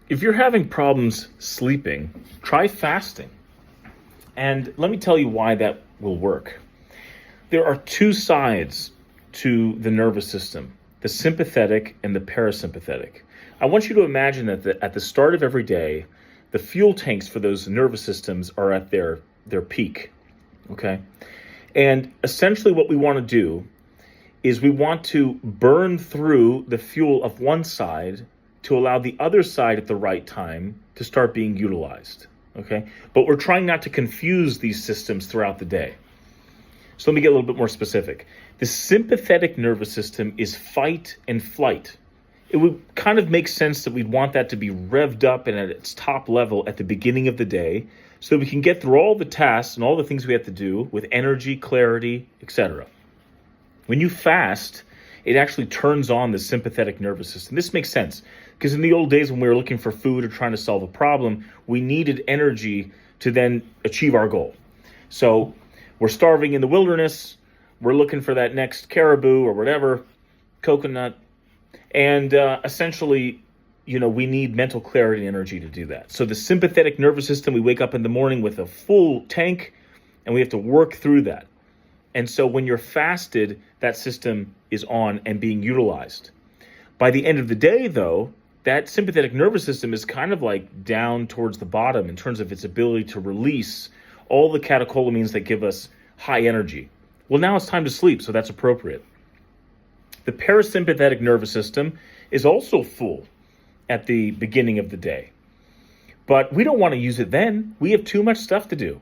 If you're having problems sleeping, try fasting. And let me tell you why that will work. There are two sides to the nervous system, the sympathetic and the parasympathetic. I want you to imagine that at the start of every day, the fuel tanks for those nervous systems are at their peak, okay? And essentially what we want to do is we want to burn through the fuel of one side to allow the other side at the right time to start being utilized, okay? But we're trying not to confuse these systems throughout the day. So let me get a little bit more specific. The sympathetic nervous system is fight and flight. It would kind of make sense that we'd want that to be revved up and at its top level at the beginning of the day so that we can get through all the tasks and all the things we have to do with energy, clarity, etc. When you fast, it actually turns on the sympathetic nervous system. This makes sense because in the old days when we were looking for food or trying to solve a problem, we needed energy to then achieve our goal. So we're starving in the wilderness, we're looking for that next caribou or whatever, coconut, and essentially, we need mental clarity and energy to do that. So the sympathetic nervous system, we wake up in the morning with a full tank, and we have to work through that. And so when you're fasted, that system is on and being utilized. By the end of the day, though, that sympathetic nervous system is kind of like down towards the bottom in terms of its ability to release all the catecholamines that give us high energy. Well, now it's time to sleep, so that's appropriate. The parasympathetic nervous system is also full at the beginning of the day. But we don't want to use it then. We have too much stuff to do.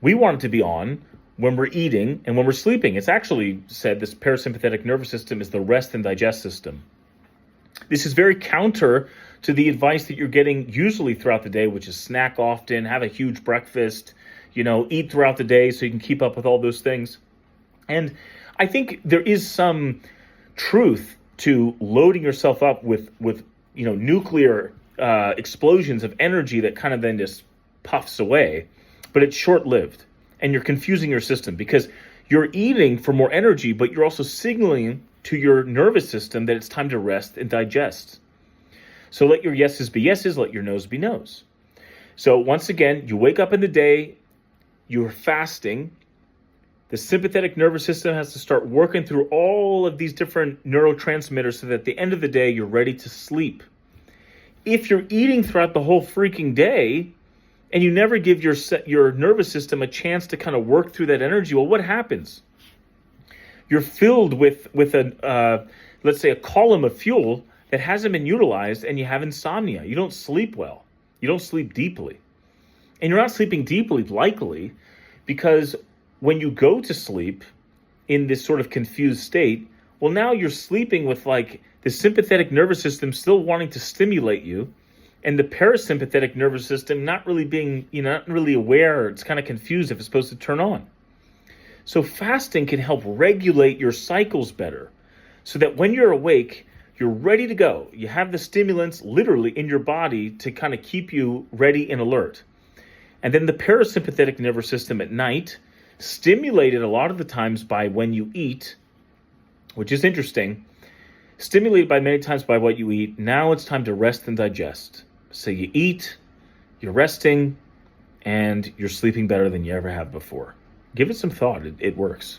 We want it to be on when we're eating and when we're sleeping. It's actually said this parasympathetic nervous system is the rest and digest system. This is very counter to the advice that you're getting usually throughout the day, which is snack often, have a huge breakfast, eat throughout the day so you can keep up with all those things. And I think there is some truth to loading yourself up with nuclear explosions of energy that kind of then just puffs away, but it's short-lived. And you're confusing your system because you're eating for more energy, but you're also signaling to your nervous system that it's time to rest and digest. So let your yeses be yeses, let your noes be noes. So once again, you wake up in the day, you're fasting. The sympathetic nervous system has to start working through all of these different neurotransmitters so that at the end of the day, you're ready to sleep. If you're eating throughout the whole freaking day and you never give your nervous system a chance to kind of work through that energy, well, what happens? You're filled with let's say a column of fuel that hasn't been utilized and you have insomnia. You don't sleep well. You don't sleep deeply. And you're not sleeping deeply likely because when you go to sleep in this sort of confused state, well, now you're sleeping with like the sympathetic nervous system still wanting to stimulate you and the parasympathetic nervous system not really being, not really aware. It's kind of confused if it's supposed to turn on. So fasting can help regulate your cycles better so that when you're awake, you're ready to go. You have the stimulants literally in your body to kind of keep you ready and alert. And then the parasympathetic nervous system at night, stimulated a lot of the times by when you eat, which is interesting, stimulated by many times by what you eat. Now it's time to rest and digest. So you eat, you're resting, and you're sleeping better than you ever have before. Give it some thought. It works.